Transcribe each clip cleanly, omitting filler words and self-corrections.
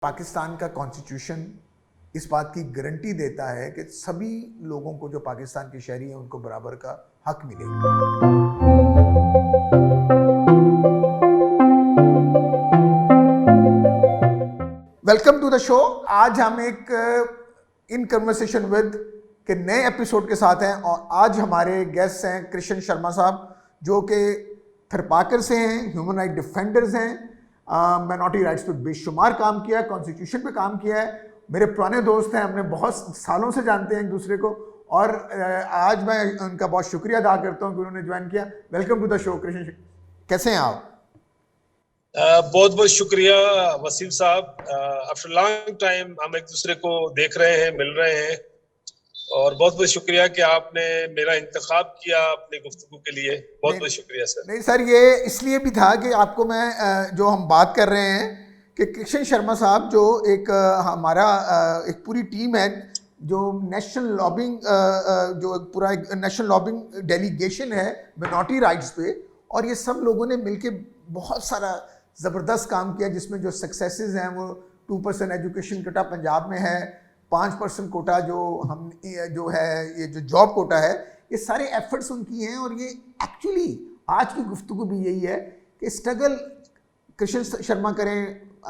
पाकिस्तान का कॉन्स्टिट्यूशन इस बात की गारंटी देता है कि सभी लोगों को जो पाकिस्तान के शहरी हैं उनको बराबर का हक मिलेगा। Welcome to the show. आज हम एक इन कन्वर्सेशन विद के नए एपिसोड के साथ हैं और आज हमारे गेस्ट हैं कृष्ण शर्मा साहब, जो कि थरपाकर से हैं, ह्यूमन राइट डिफेंडर्स हैं, माइनॉरिटी राइट्स पे बेशुमार काम किया है, कॉन्स्टिट्यूशन पे काम किया है, मेरे पुराने दोस्त हैं, हमने बहुत सालों से जानते हैं एक दूसरे को और आज मैं उनका बहुत शुक्रिया अदा करता हूं कि उन्होंने ज्वाइन किया। Welcome to the show Krishna, कैसे हैं आप? बहुत बहुत शुक्रिया वसीम साहब। आफ्टर लॉन्ग टाइम हम एक दूसरे को देख रहे हैं, मिल रहे हैं और बहुत बहुत शुक्रिया कि आपने मेरा इंतखाब किया अपनी गुफ्तगू के लिए। बहुत बहुत शुक्रिया सर। नहीं सर, ये इसलिए भी था कि आपको मैं जो हम बात कर रहे हैं कि कृष्ण शर्मा साहब जो एक हमारा एक पूरी टीम है जो नेशनल लॉबिंग जो पूरा एक नेशनल लॉबिंग डेलीगेशन है माइनॉरिटी राइट्स पे, और ये सब लोगों ने मिलके बहुत सारा ज़बरदस्त काम किया जिसमें जो सक्सेसेस हैं वो 2% एजुकेशन कोटा पंजाब में है, 5% कोटा जो हम जो है ये जो जॉब कोटा है, ये सारे एफर्ट्स उनकी हैं। और ये एक्चुअली आज की गुफ्तगू भी यही है कि स्ट्रगल कृष्ण शर्मा करें,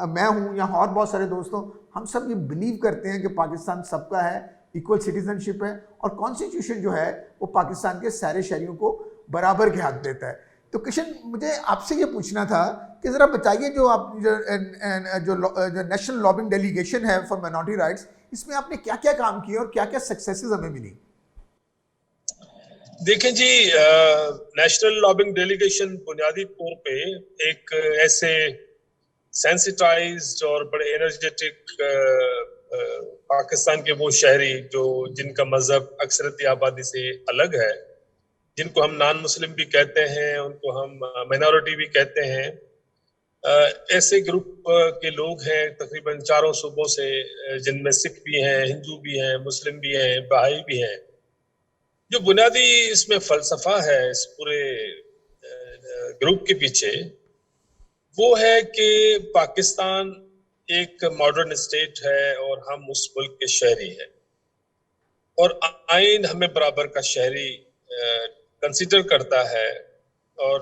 मैं हूँ या और बहुत सारे दोस्तों, हम सब ये बिलीव करते हैं कि पाकिस्तान सबका है, इक्वल सिटीजनशिप है और कॉन्स्टिट्यूशन जो है वो पाकिस्तान के सारे शहरियों को बराबर के हक देता है। तो कृष्ण, मुझे आपसे ये पूछना था कि ज़रा बताइए जो आप जो नेशनल लॉबिंग डेलीगेशन है फॉर माइनॉरिटी राइट्स, इसमें आपने क्या क्या काम किए और क्या क्या सक्सेसेस हमें मिली? देखें जी, नेशनल लॉबिंग डेलीगेशन बुनियादी तौर पे एक ऐसे सेंसिटाइज्ड और बड़े एनर्जेटिक पाकिस्तान के वो शहरी जो जिनका मजहब अक्सरती आबादी से अलग है, जिनको हम नॉन मुस्लिम भी कहते हैं, उनको हम माइनॉरिटी भी कहते हैं, ऐसे ग्रुप के लोग हैं तकरीबन चारों सूबों से, जिनमें सिख भी हैं, हिंदू भी हैं, मुस्लिम भी हैं, बहाई भी हैं। जो बुनियादी इसमें फलसफा है इस पूरे ग्रुप के पीछे, वो है कि पाकिस्तान एक मॉडर्न स्टेट है और हम उस मुल्क के शहरी हैं और आइन हमें बराबर का शहरी कंसीडर करता है। और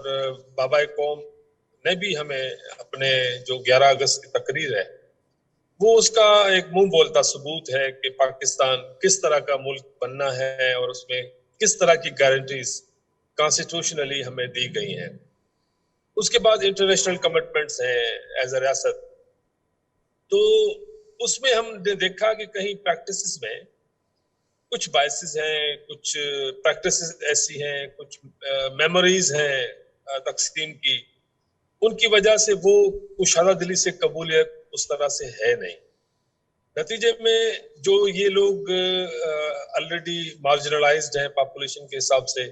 बाबा कौम ने भी हमें अपने जो 11 अगस्त की तकरीर है वो उसका एक मुंह बोलता सबूत है कि पाकिस्तान किस तरह का मुल्क बनना है और उसमें किस तरह की गारंटीज कॉन्स्टिट्यूशनली हमें दी गई हैं। उसके बाद इंटरनेशनल कमिटमेंट्स हैं एज अ रियासत। तो उसमें हमने देखा कि कहीं प्रैक्टिसेस में कुछ बायसेस हैं, कुछ प्रैक्टिसेस ऐसी हैं, कुछ मेमोरीज हैं तकसीम की, उनकी वजह से वो कुशादा दिली से कबूलियत उस तरह से है नहीं। नतीजे में जो ये लोग ऑलरेडी मार्जिनलाइज्ड हैं पॉपुलेशन के हिसाब से,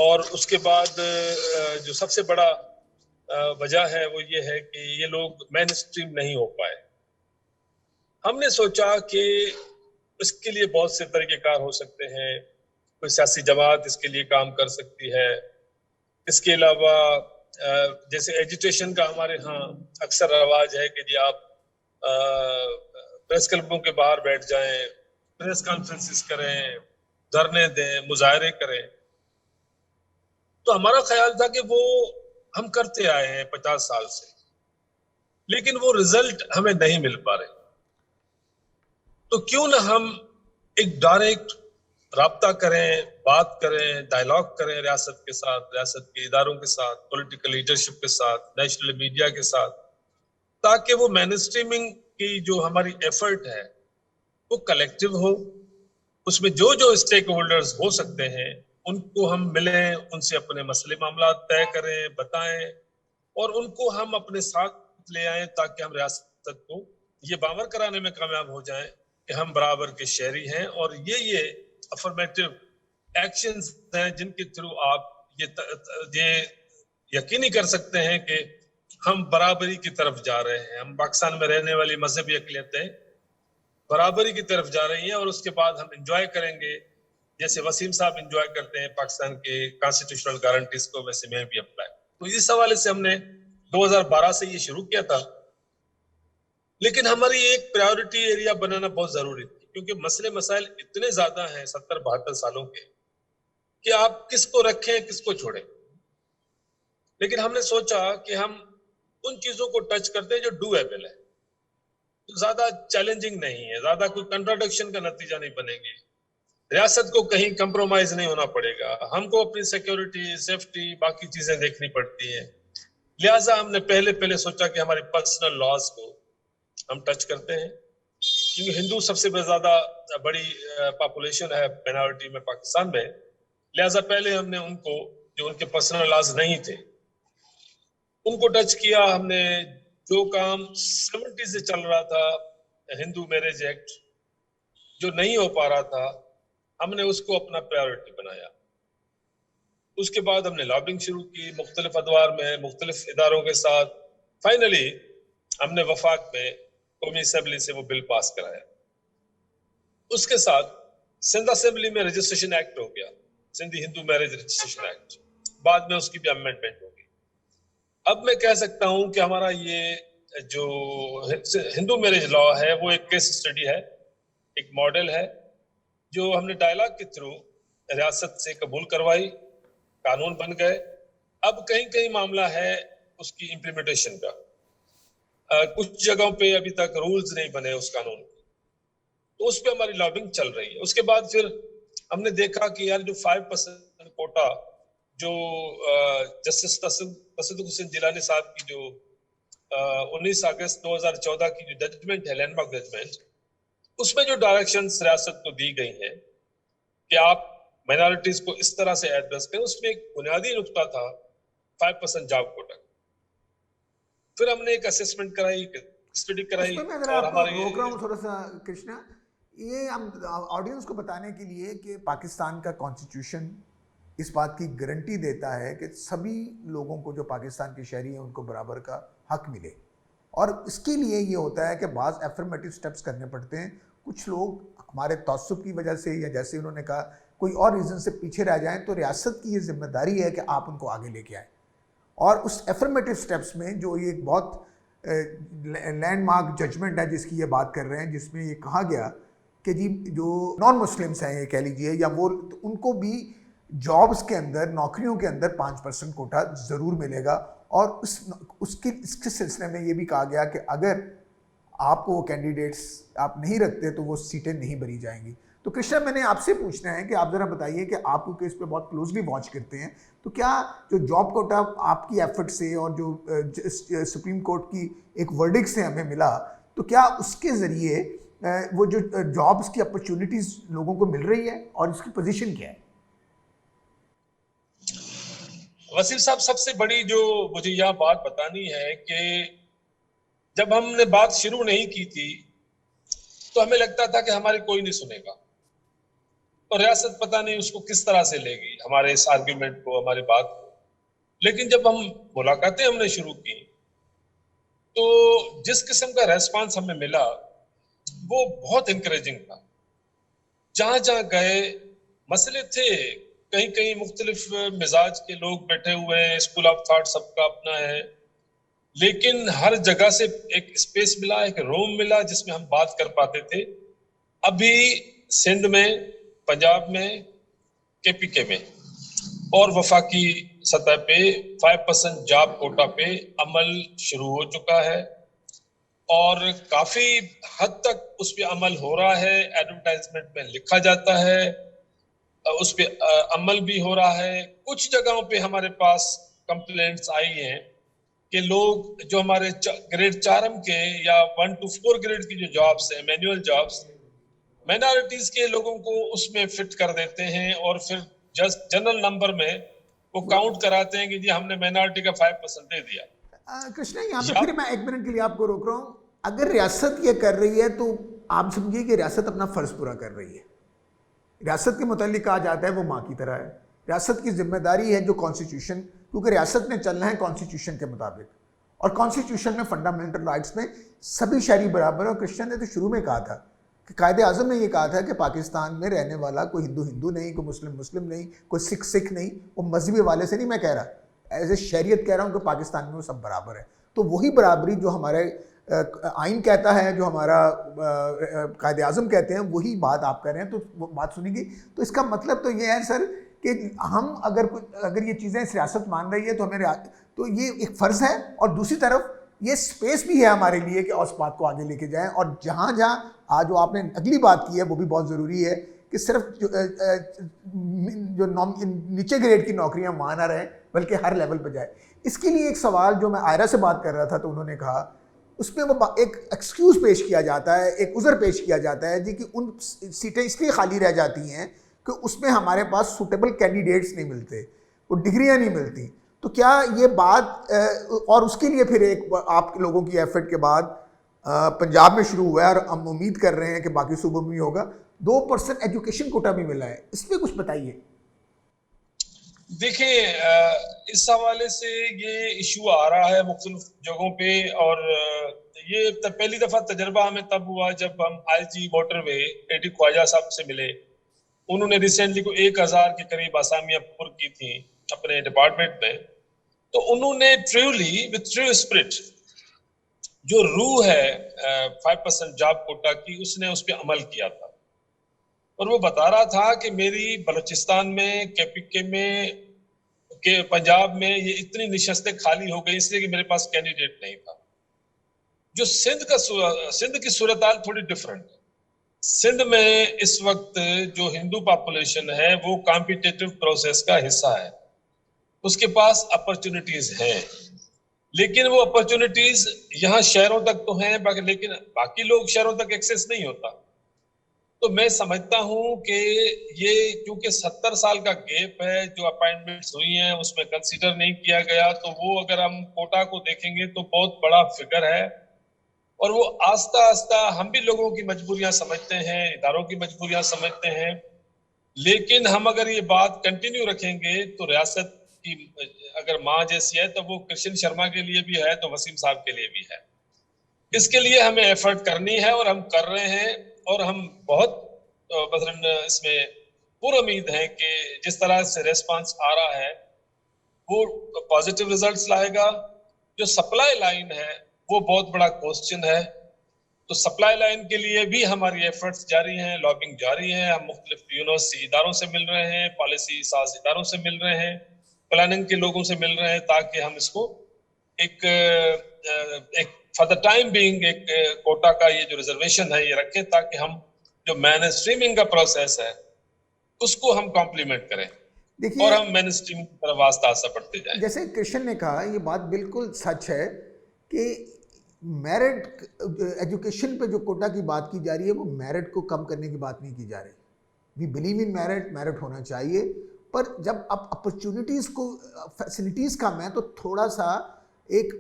और उसके बाद जो सबसे बड़ा वजह है वो ये है कि ये लोग मेन स्ट्रीम नहीं हो पाए। हमने सोचा कि इसके लिए बहुत से तरीकेकार हो सकते हैं, कोई सियासी जमात इसके लिए काम कर सकती है। इसके अलावा जैसे एजुटेशन का हमारे यहाँ अक्सर रवाज है कि जी आप प्रेस क्लबों के बाहर बैठ जाएं, प्रेस कॉन्फ्रेंसेस करें, धरने दें, मुजाहरे करें। तो हमारा ख्याल था कि वो हम करते आए हैं 50 साल से, लेकिन वो रिजल्ट हमें नहीं मिल पा रहे। तो क्यों ना हम एक डायरेक्ट राब्ता करें, बात करें, डायलॉग करें रियासत के साथ, रियासत के इदारों के साथ, पॉलिटिकल लीडरशिप के साथ, नेशनल मीडिया के साथ, ताकि वो मेन स्ट्रीमिंग की जो हमारी एफर्ट है वो कलेक्टिव हो। उसमें जो जो स्टेक होल्डर्स हो सकते हैं उनको हम मिलें, उनसे अपने मसले मामला तय करें, बताएं और उनको हम अपने साथ ले आएं ताकि हम रियासत को ये बावर कराने में कामयाब हो जाएं कि हम बराबर के शहरी हैं। और ये अफर्मेटिव एक्शंस हैं जिनके थ्रू आप ये यकीनी कर सकते हैं कि हम बराबरी की तरफ जा रहे हैं। हम पाकिस्तान में रहने वाली मजहबी अक़लियतें बराबरी की तरफ जा रही हैं और उसके बाद हम एंजॉय करेंगे, जैसे वसीम साहब एंजॉय करते हैं पाकिस्तान के कॉन्स्टिट्यूशनल गारंटीज को, वैसे मैं भी अप्लाई। तो इस हवाले से हमने 2012 से ये शुरू किया था लेकिन हमारी एक प्रायोरिटी एरिया बनाना बहुत जरूरी थी, क्योंकि मसले मसाइल इतने ज्यादा हैं 70-72 सालों के, कि आप किसको रखें किसको छोड़ें। लेकिन हमने सोचा कि हम उन चीजों को टच करते हैं जो डूएबल है, ज्यादा चैलेंजिंग नहीं है, ज्यादा कोई कंट्राडिक्शन का नतीजा नहीं बनेगी, रियासत को कहीं कंप्रोमाइज नहीं होना पड़ेगा, हमको अपनी सिक्योरिटी सेफ्टी बाकी चीजें देखनी पड़ती हैं। लिहाजा हमने पहले पहले सोचा कि हमारी पर्सनल लॉज को हम टच करते हैं, क्योंकि हिंदू सबसे ज्यादा बड़ी पॉपुलेशन है माइनॉरिटी में पाकिस्तान में। लिहाजा पहले हमने उनको, जो उनके पर्सनल लॉज नहीं थे, उनको टच किया हमने। जो काम 70 से चल रहा था, हिंदू मैरिज एक्ट, जो नहीं हो पा रहा था, हमने उसको अपना प्रायोरिटी बनाया। उसके बाद हमने लॉबिंग शुरू की मुख्तलिफ अदवार में, मुख्तलिफ इदारों के साथ। फाइनली हमने वफाक में कौमी असेंबली से वो बिल पास कराया। उसके साथ सिंध असेंबली में रजिस्ट्रेशन एक्ट हो गया, Sindhi Hindu marriage registration act. बाद में उसकी भी अमेंडमेंट होगी। अब मैं कह सकता हूं कि हमारा ये जो हिंदू मैरिज लॉ है वो एक केस स्टडी है, एक मॉडल है, जो हमने डायलॉग के थ्रू रियासत से कबूल करवाई, कानून बन गए। अब कहीं कहीं मामला है उसकी इम्प्लीमेंटेशन का। कुछ जगहों पे अभी तक रूल्स नहीं बने उस कानून के, तो उस पर हमारी लॉबिंग चल रही है। उसके बाद फिर हमने देखा कि यार जो 5% कोटा जो जस्टिस तसद्दुक़ हुसैन जिलानी साहब की जो 19 अगस्त 2014 की जो जजमेंट है, लैंडमार्क जजमेंट, उसमें जो डायरेक्शंस रियासत को दी गई हैं कि आप माइनॉरिटीज को इस तरह से एड्रेस करें, उसमें एक बुनियादी नुकता था 5% जॉब कोटा। फिर हमने एक असेसमेंट कराई, स्टडी कराई, इसमें मैं अगर और आपको हमारे रोक रहा हूँ थोड़ा सा कृष्णा, ये हम ऑडियंस को बताने के लिए कि पाकिस्तान का कॉन्स्टिट्यूशन इस बात की गारंटी देता है कि सभी लोगों को जो पाकिस्तान के शहरी हैं उनको बराबर का हक मिले, और इसके लिए ये होता है कि बाज़ एफर्मेटिव स्टेप्स करने पड़ते हैं। कुछ लोग हमारे तअस्सुब की वजह से या जैसे उन्होंने कहा कोई और रीज़न से पीछे रह जाएं, तो रियासत की ये जिम्मेदारी है कि आप उनको आगे लेके आएँ। और उस एफर्मेटिव स्टेप्स में जो ये एक बहुत लैंडमार्क जजमेंट है जिसकी ये बात कर रहे हैं, जिसमें ये कहा गया कि जी जो नॉन मुस्लिम्स हैं, ये कह लीजिए, या वो, तो उनको भी जॉब्स के अंदर, नौकरियों के अंदर 5% कोटा ज़रूर मिलेगा। और इसके सिलसिले में ये भी कहा गया कि अगर आपको वो कैंडिडेट्स आप नहीं रखते तो वो सीटें नहीं भरी जाएंगी। तो कृष्णा, मैंने आपसे पूछना है कि आप ज़रा बताइए कि आप क्योंकि इस पर बहुत क्लोजली वॉच करते हैं, तो क्या जो जॉब कोटा आपकी एफर्ट से और जो सुप्रीम कोर्ट की एक वर्डिक्ट से हमें मिला, तो क्या उसके ज़रिए वो जो जॉब्स की अपॉर्चुनिटीज़ लोगों को मिल रही है और इसकी पोजीशन क्या है? वसीम साहब, सबसे बड़ी जो मुझे यह बात बतानी है कि जब हमने बात शुरू नहीं की थी तो हमें लगता था कि हमारी कोई नहीं सुनेगा, और रियासत पता नहीं उसको किस तरह से लेगी, हमारे इस आर्ग्यूमेंट को, हमारी बात को। लेकिन जब हम मुलाकातें हमने शुरू की तो जिस किस्म का रेस्पॉन्स हमें मिला वो बहुत इंकरेजिंग था। जहां जहां गए मसले थे, कहीं कहीं मुख्तलिफ मिजाज के लोग बैठे हुए हैं, स्कूल ऑफ थॉट सबका अपना है, लेकिन हर जगह से एक स्पेस मिला, एक रूम मिला जिसमें हम बात कर पाते थे। अभी सिंध में, पंजाब में, केपीके में और वफाकी सतह पे 5% जॉब कोटा पे अमल शुरू हो चुका है, और काफी हद तक उस पर अमल हो रहा है। एडवर्टाइजमेंट में लिखा जाता है, उस पे अमल भी हो रहा है। कुछ जगहों पे हमारे पास कंप्लेंट्स आई हैं कि लोग जो हमारे ग्रेड 4 के या 1 to 4 ग्रेड की जो जॉब्स है, मैनुअल जॉब्स, माइनॉरिटीज के लोगों को उसमें फिट कर देते हैं, और फिर जस्ट जनरल नंबर में वो काउंट कराते हैं कि जी हमने माइनॉरिटी का 5% दे दिया। कृष्णा, यहाँ पे फिर मैं 1 मिनट के लिए आपको रोक रहा हूँ। अगर रियासत ये कर रही है तो आप समझिए कि रियासत अपना फ़र्ज़ पूरा कर रही है। रियासत के मुतालिक कहा जाता है वो माँ की तरह है। रियासत की जिम्मेदारी है जो कॉन्स्टिट्यूशन, क्योंकि रियासत ने चलना है कॉन्स्टिट्यूशन के मुताबिक, और कॉन्स्टिट्यूशन में फंडामेंटल राइट्स में सभी शहरी बराबर है। और कृष्णा ने तो शुरू में कहा था कि कायदे आज़म ने ये कहा था कि पाकिस्तान में रहने वाला कोई हिंदू हिंदू नहीं, कोई मुस्लिम मुस्लिम नहीं, कोई सिख सिख नहीं। वो मजहबी वाले से नहीं मैं कह रहा, एज ए शरीयत कह रहा हूँ कि पाकिस्तान में वो सब बराबर है। तो वही बराबरी जो हमारे आइन कहता है, जो हमारा कायदे आज़म कहते हैं, वही बात आप कह रहे हैं, तो वो बात सुनेंगी। तो इसका मतलब तो ये है सर कि हम अगर ये चीज़ें सियासत मान रही है तो तो ये एक फ़र्ज़ है, और दूसरी तरफ ये स्पेस भी है हमारे लिए कि उस बात को आगे लेके जाएं। और जहाँ जहाँ आज जो आपने अगली बात की है वो भी बहुत ज़रूरी है कि सिर्फ जो नीचे ग्रेड की नौकरियां वहाँ ना रहें, बल्कि हर लेवल पर जाए। इसके लिए एक सवाल जो मैं आयरा से बात कर रहा था, तो उन्होंने कहा उसमें वो एक एक्सक्यूज़ पेश किया जाता है, एक उज़र पेश किया जाता है जी कि उन सीटें इसलिए खाली रह जाती हैं कि उसमें हमारे पास सूटेबल कैंडिडेट्स नहीं मिलते, वो डिग्रियां नहीं मिलती। तो क्या ये बात, और उसके लिए फिर एक आप लोगों की एफर्ट के बाद पंजाब में शुरू हुआ है, और हम उम्मीद कर रहे हैं कि बाकी सूबों में भी होगा, 2% एजुकेशन कोटा भी मिला है। इसमें कुछ बताइए। देखिए, इस हवाले से ये इशू आ रहा है मुख्तलिफ जगहों पे, और ये पहली दफा तजर्बा हमें तब हुआ जब हम IG motorway AD Khwaja Sahab से मिले। उन्होंने रिसेंटली को 1000 के करीब आसामियां पुर की थी अपने डिपार्टमेंट में। तो उन्होंने ट्रूली विथ ट्रू स्पिरिट जो रूह है 5% जॉब कोटा की, उसने उस पर अमल किया था। और वो बता रहा था कि मेरी बलूचिस्तान में, केपीके में, के पंजाब में ये इतनी निशस्तें खाली हो गई इसलिए कि मेरे पास कैंडिडेट नहीं था। जो सिंध की सूरत हाल थोड़ी डिफरेंट है। सिंध में इस वक्त जो हिंदू पॉपुलेशन है वो कॉम्पिटिटिव प्रोसेस का हिस्सा है, उसके पास अपॉर्चुनिटीज हैं, लेकिन वो अपॉर्चुनिटीज यहाँ शहरों तक तो हैं, लेकिन बाकी लोग शहरों तक एक्सेस नहीं होता। तो मैं समझता हूं कि ये क्योंकि 70 साल का गैप है, जो अपॉइंटमेंट्स हुई हैं उसमें कंसीडर नहीं किया गया, तो वो अगर हम कोटा को देखेंगे तो बहुत बड़ा फिगर है। और वो आस्ता आस्ता हम भी लोगों की मजबूरियां समझते हैं, इदारों की मजबूरियां समझते हैं, लेकिन हम अगर ये बात कंटिन्यू रखेंगे तो रियासत की अगर माँ जैसी है तो वो कृष्ण शर्मा के लिए भी है, तो वसीम साहब के लिए भी है। इसके लिए हमें एफर्ट करनी है और हम कर रहे हैं, और हम बहुत मसलन इसमें पूरी उम्मीद है कि जिस तरह से रेस्पॉन्स आ रहा है वो पॉजिटिव रिजल्ट्स लाएगा। जो सप्लाई लाइन है वो बहुत बड़ा क्वेश्चन है, तो सप्लाई लाइन के लिए भी हमारी एफर्ट्स जारी हैं, लॉबिंग जारी है। हम मुख्तलिफ यूनिवर्सिटी इदारों से मिल रहे हैं, पॉलिसी साज इदारों से मिल रहे हैं, प्लानिंग के लोगों से मिल रहे हैं, ताकि हम इसको एक फॉर द टाइम बीइंग एक कोटा का ये जो रिजर्वेशन है ये रखें, ताकि हम जो मैन स्ट्रीमिंग का प्रोसेस है उसको हम कॉम्प्लीमेंट करें और हम मैन स्ट्रीमिंग की तरफ आस्ता आस्ता बढ़ते जाएं। जैसे कृष्ण ने कहा, ये बात बिल्कुल सच है कि मेरिट एजुकेशन पे जो कोटा की बात की जा रही है वो मेरिट को कम करने की बात नहीं की जा रही। We believe in merit, merit होना चाहिए, पर जब आप अपॉर्चुनिटीज़ को, फैसिलिटीज़ कम है, तो थोड़ा सा एक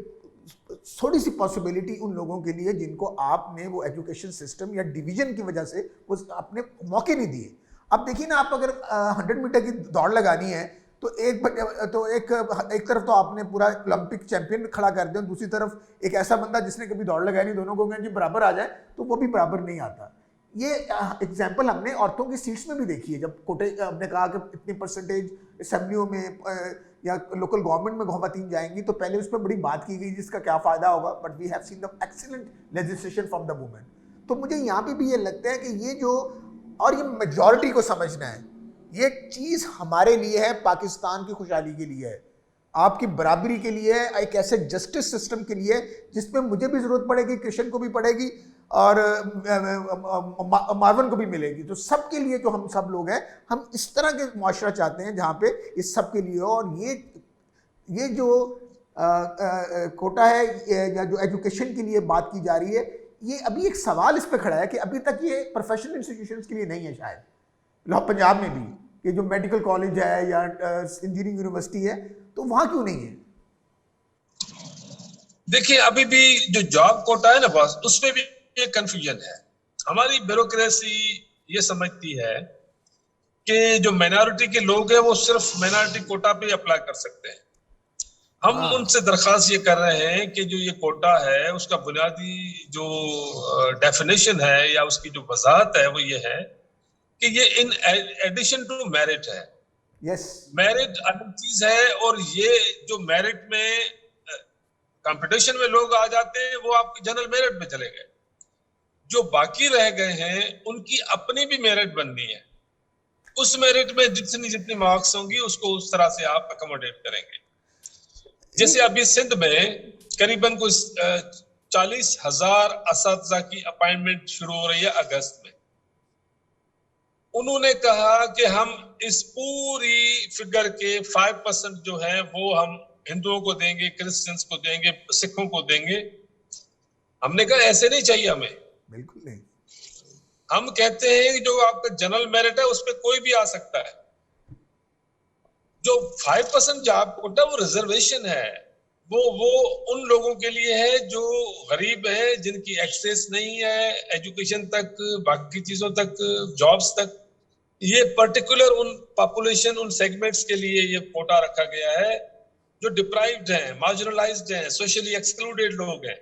थोड़ी सी पॉसिबिलिटी उन लोगों के लिए जिनको आपने वो एजुकेशन सिस्टम या डिवीजन की वजह से वो आपने मौके नहीं दिए। अब देखिए ना, आप अगर 100 मीटर की दौड़ लगानी है तो एक तरफ तो आपने पूरा ओलंपिक चैंपियन खड़ा कर दिया, दूसरी तरफ एक ऐसा बंदा जिसने कभी दौड़ लगाई नहीं, दोनों को जी बराबर आ जाए, तो वो भी बराबर नहीं आता। ये एग्जाम्पल हमने औरतों की सीट्स में भी देखी है। जब कोटे हमने कहा कि इतनी परसेंटेज असेंबलियों में या लोकल गवर्नमेंट में खवातीन जाएंगी, तो पहले उस पर बड़ी बात की गई जिसका क्या फ़ायदा होगा, but we have seen the excellent legislation from the women. तो मुझे यहाँ पे भी ये लगता है कि ये जो, और ये मेजॉरिटी को समझना है, ये चीज़ हमारे लिए है, पाकिस्तान की खुशहाली के लिए है, आपकी बराबरी के लिए है, एक ऐसे जस्टिस सिस्टम के लिए जिसमें मुझे भी ज़रूरत पड़ेगी, कृष्ण को भी पड़ेगी, और मार्वन को भी मिलेगी। तो सबके लिए जो हम सब लोग हैं, हम इस तरह के मुआशरा चाहते हैं जहाँ पे इस सब के लिए हो। और ये जो कोटा है या जो एजुकेशन के लिए बात की जा रही है, ये अभी एक सवाल इस पर खड़ा है कि अभी तक ये प्रोफेशनल इंस्टीट्यूशंस के लिए नहीं है। शायद पंजाब में भी ये जो मेडिकल कॉलेज है या इंजीनियरिंग यूनिवर्सिटी है, तो वहाँ क्यों नहीं है? देखिए, अभी भी जो जॉब कोटा है ना बस, उसमें भी ये कंफ्यूजन है। हमारी ब्यूरोक्रेसी ये समझती है कि जो माइनॉरिटी के लोग हैं वो सिर्फ माइनॉरिटी कोटा पे अप्लाई कर सकते हैं। हम उनसे दरखास्त ये कर रहे हैं कि जो ये कोटा है उसका बुनियादी जो डेफिनेशन है या उसकी जो वजाहत है वो ये है कि ये इन एडिशन टू मेरिट है। यस, मेरिट अलग चीज है, और ये जो मेरिट में कंपटीशन में लोग आ जाते हैं, वो आपके जनरल मेरिट में चले गए। जो बाकी रह गए हैं उनकी अपनी भी मेरिट बननी है, उस मेरिट में जितनी मार्क्स होंगी उसको उस तरह से आप अकोमोडेट करेंगे। जैसे अभी सिंध में करीबन कुछ 40,000 असातिज़ा की अपॉइंटमेंट शुरू हो रही है अगस्त में। उन्होंने कहा कि हम इस पूरी फिगर के 5% जो है वो हम हिंदुओं को देंगे, क्रिश्चियंस को देंगे, सिखों को देंगे। हमने कहा ऐसे नहीं चाहिए हमें, बिल्कुल नहीं। हम कहते हैं कि जो आपका जनरल मेरिट है उस पर कोई भी आ सकता है। जो 5% जॉब कोटा वो रिजर्वेशन है, वो उन लोगों के लिए है जो गरीब है, जिनकी एक्सेस नहीं है एजुकेशन तक, बाकी चीजों तक, जॉब्स तक। ये पर्टिकुलर उन पॉपुलेशन, उन सेगमेंट्स के लिए ये कोटा रखा गया है जो डिप्राइव्ड हैं, मार्जिनलाइज्ड हैं, सोशली एक्सक्लूडेड लोग हैं।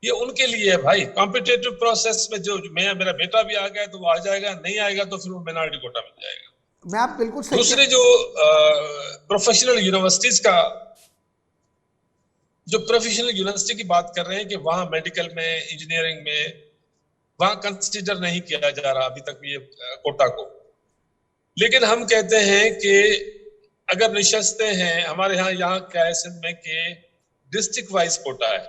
ये उनके लिए है भाई। कॉम्पिटिटिव प्रोसेस में जो मेरा बेटा भी आ गया तो वो आ जाएगा, नहीं आएगा तो फिर वो माइनॉरिटी कोटा मिल जाएगा। मैं आप बिल्कुल सही। दूसरे जो प्रोफेशनल यूनिवर्सिटीज का, जो प्रोफेशनल यूनिवर्सिटी की बात कर रहे हैं कि वहां मेडिकल में, इंजीनियरिंग में वहां कंसिडर नहीं किया जा रहा अभी तक ये कोटा को। लेकिन हम कहते हैं कि अगर निशस्तें हैं, हमारे यहाँ क्या है सिंध में कि डिस्ट्रिक्ट वाइज कोटा है।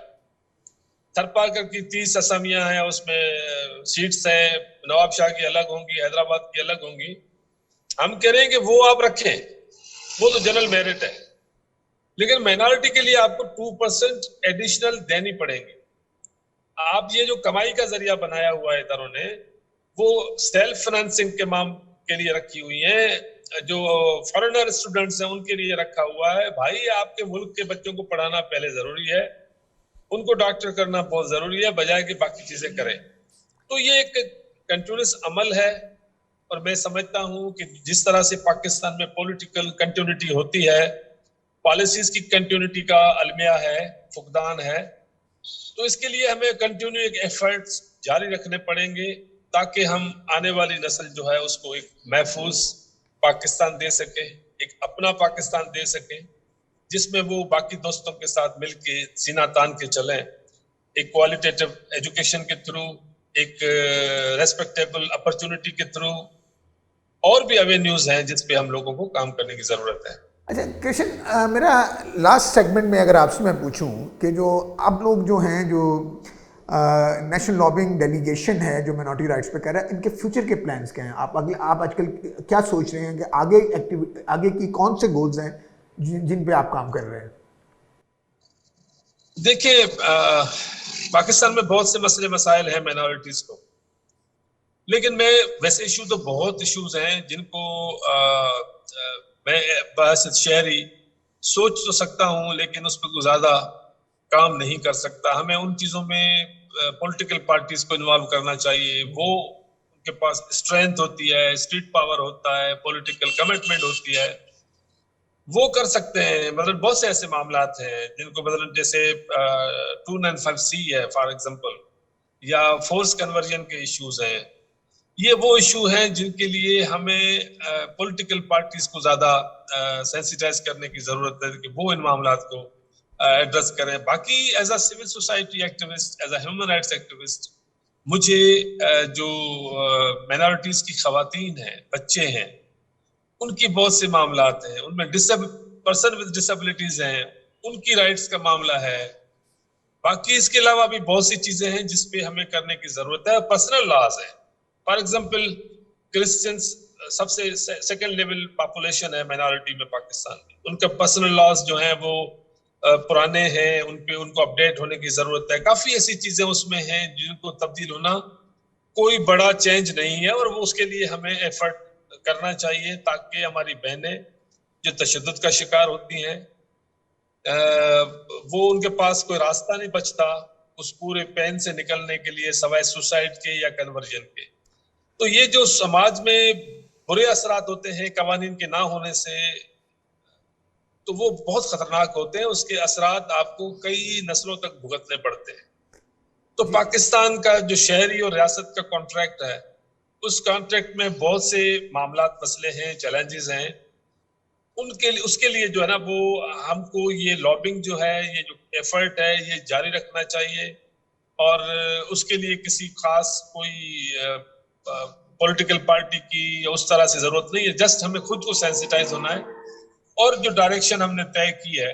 थरपारकर की 30 असामियां हैं, उसमें सीट्स हैं, नवाबशाह की अलग होंगी, हैदराबाद की अलग होंगी। हम कह रहे हैं कि वो आप रखें, वो तो जनरल मेरिट है, लेकिन माइनॉरिटी के लिए आपको 2% एडिशनल देनी पड़ेगी। आप ये जो कमाई का जरिया बनाया हुआ है इधरों ने, वो सेल्फ फाइनेंसिंग के लिए रखी हुई है। जो फॉरेनर स्टूडेंट्स हैं उनके लिए रखा हुआ है। भाई आपके मुल्क के बच्चों को पढ़ाना पहले जरूरी है, उनको डॉक्टर करना बहुत जरूरी है, बजाय कि बाकी चीजें करें। तो ये एक कंटिन्यूअस अमल है, और मैं समझता हूं कि जिस तरह से पाकिस्तान में पॉलिटिकल कंटिन्यूटी होती है, पॉलिसीज की कंटिन्यूटी का अलमिया है, फुकदान है, तो इसके लिए हमें कंटिन्यू एक एफर्ट्स जारी रखने पड़ेंगे ताकि हम आने वाली नस्ल जो है उसको एक महफूज पाकिस्तान दे सके, एक अपना पाकिस्तान दे सके, जिसमें वो बाकी दोस्तों के साथ मिलके सीना तान के चलें, एक क्वालिटेटिव एजुकेशन के थ्रू, एक रेस्पेक्टेबल अपॉर्चुनिटी के थ्रू, और भी एवेन्यूज हैं जिस पे हम लोगों को काम करने की जरूरत है। अच्छा कृष्ण, मेरा लास्ट सेगमेंट में अगर आपसे मैं पूछूं कि जो आप लोग जो हैं, जो नेशनल लॉबिंग डेलीगेशन है जो मिनॉरिटी राइट्स पे कर रहा है, इनके फ्यूचर के प्लान्स क्या हैं? आप आजकल क्या सोच रहे हैं कि आगे की कौन से गोल्स हैं जिन पे आप काम कर रहे हैं? देखिए, पाकिस्तान में बहुत से मसले मसाइल हैं माइनॉरिटीज को, लेकिन मैं वैसे इशू तो बहुत इश्यूज हैं जिनको मैं बहस शहरी सोच तो सकता हूं, लेकिन उस पर ज्यादा काम नहीं कर सकता। हमें उन चीजों में पॉलिटिकल पार्टीज को इन्वॉल्व करना चाहिए। वो उनके पास स्ट्रेंथ होती है, स्ट्रीट पावर होता है, पॉलिटिकल कमिटमेंट होती है, वो कर सकते हैं। मतलब बहुत से ऐसे मामलात हैं जिनको, मतलब जैसे 295C है फॉर एग्जांपल, या फोर्स कन्वर्जन के इश्यूज हैं। ये वो इशू हैं जिनके लिए हमें पॉलिटिकल पार्टीज को ज्यादा सेंसिटाइज करने की जरूरत है कि वो इन मामलात को एड्रेस करें। बाकी as a civil society activist, as a human rights activist, मुझे जो माइनॉरिटीज की खवातीन हैं, बच्चे हैं, उनकी बहुत से मामलात हैं, उनमें पर्सन विद डिसेबिलिटीज हैं, उनकी राइट्स का मामला है। बाकी इसके अलावा भी बहुत सी चीजें हैं जिसपे हमें करने की जरूरत है। पर्सनल लॉज है, फॉर एग्जांपल क्रिश्चियंस सबसे सेकंड लेवल पॉपुलेशन है माइनॉरिटी में पाकिस्तान में, उनका पर्सनल लॉज जो है वो पुराने हैं, उनको अपडेट होने की जरूरत है। काफी ऐसी चीजें उसमें हैं जिनको तब्दील होना कोई बड़ा चेंज नहीं है, और वो उसके लिए हमें एफर्ट करना चाहिए ताकि हमारी बहनें जो तशद्दुद का शिकार होती हैं, वो उनके पास कोई रास्ता नहीं बचता उस पूरे पेन से निकलने के लिए सवाए सुसाइड के या कन्वर्जन के। तो ये जो समाज में बुरे असरात होते हैं कवानीन के ना होने से, तो वो बहुत खतरनाक होते हैं। उसके असरात आपको कई नस्लों तक भुगतने पड़ते हैं। तो पाकिस्तान का जो शहरी और रियासत का कॉन्ट्रैक्ट है, उस कॉन्ट्रैक्ट में बहुत से मामलात, मसले हैं, चैलेंजेस हैं। उनके लिए, उसके लिए जो है ना, वो हमको ये लॉबिंग जो है, ये जो एफर्ट है, ये जारी रखना चाहिए। और उसके लिए किसी खास कोई पॉलिटिकल पार्टी की या उस तरह से जरूरत नहीं है। जस्ट हमें खुद को सेंसिटाइज होना है और जो डायरेक्शन हमने तय की है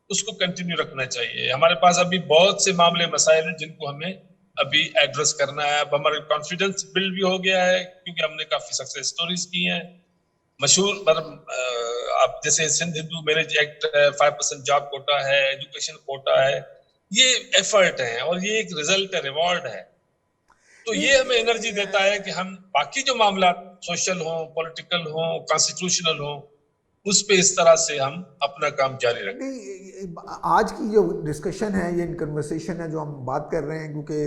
उसको कंटिन्यू रखना चाहिए। हमारे पास अभी बहुत से मामले मसाइल हैं जिनको हमें अभी एड्रेस करना है। अब हमारा कॉन्फिडेंस बिल्ड भी हो गया है क्योंकि हमने काफी सक्सेस स्टोरीज की हैं। मशहूर आप जैसे सिंध हिंदू मैरिज एक्ट है, 5% जॉब कोटा है, एजुकेशन कोटा है, ये एफर्ट है और ये एक रिजल्ट है, रिवॉर्ड है। तो ये हमें एनर्जी देता है कि हम बाकी जो मामला सोशल हो, पॉलिटिकल हो, कॉन्स्टिट्यूशनल हो, उस पे इस तरह से हम अपना काम जारी रखें। नहीं, आज की जो डिस्कशन है, ये कन्वर्सेशन है जो हम बात कर रहे हैं, क्योंकि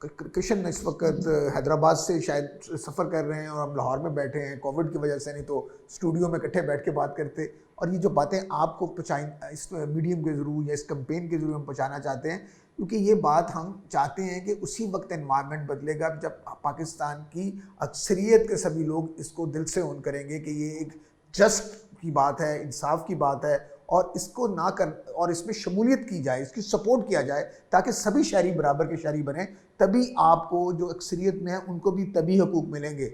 कृष्ण इस वक्त हैदराबाद से शायद सफ़र कर रहे हैं और हम लाहौर में बैठे हैं कोविड की वजह से, नहीं तो स्टूडियो में इकट्ठे बैठ के बात करते। और ये जो बातें आपको पहुँचाई इस मीडियम के ज़रिए या इस कैंपेन के ज़रिए हम पहुँचाना चाहते हैं, क्योंकि ये बात हम चाहते हैं कि उसी वक्त एनवायरनमेंट बदलेगा जब पाकिस्तान की अक्सरियत के सभी लोग इसको दिल से ओन करेंगे कि ये एक जस्ट की बात है, इंसाफ की बात है, और इसको ना कर और इसमें शमूलियत की जाए, इसकी सपोर्ट किया जाए ताकि सभी शहरी बराबर के शहरी बने। तभी आपको जो अक्सरियत में है उनको भी तभी हकूक़ मिलेंगे।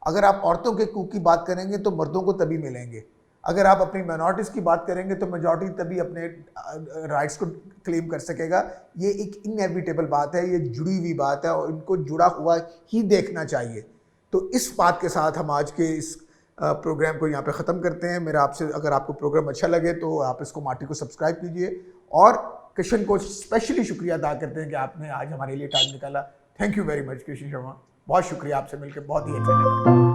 अगर आप औरतों के हकूक़ की बात करेंगे तो मर्दों को तभी मिलेंगे। अगर आप अपनी माइनॉरिटीज़ की बात करेंगे तो मेजॉरिटी तभी अपने राइट्स को क्लेम कर सकेगा। ये एक इनएविटेबल बात है, ये जुड़ी हुई बात है और इनको जुड़ा हुआ ही देखना चाहिए। तो इस बात के साथ हम आज के इस प्रोग्राम को यहाँ पे ख़त्म करते हैं। मेरा आपसे, अगर आपको प्रोग्राम अच्छा लगे तो आप इसको माटी को सब्सक्राइब कीजिए, और कृष्ण को स्पेशली शुक्रिया अदा करते हैं कि आपने आज हमारे लिए टाइम निकाला। Thank you very much Krishna Sharma, बहुत शुक्रिया, आपसे मिलकर बहुत ही अच्छा लगा।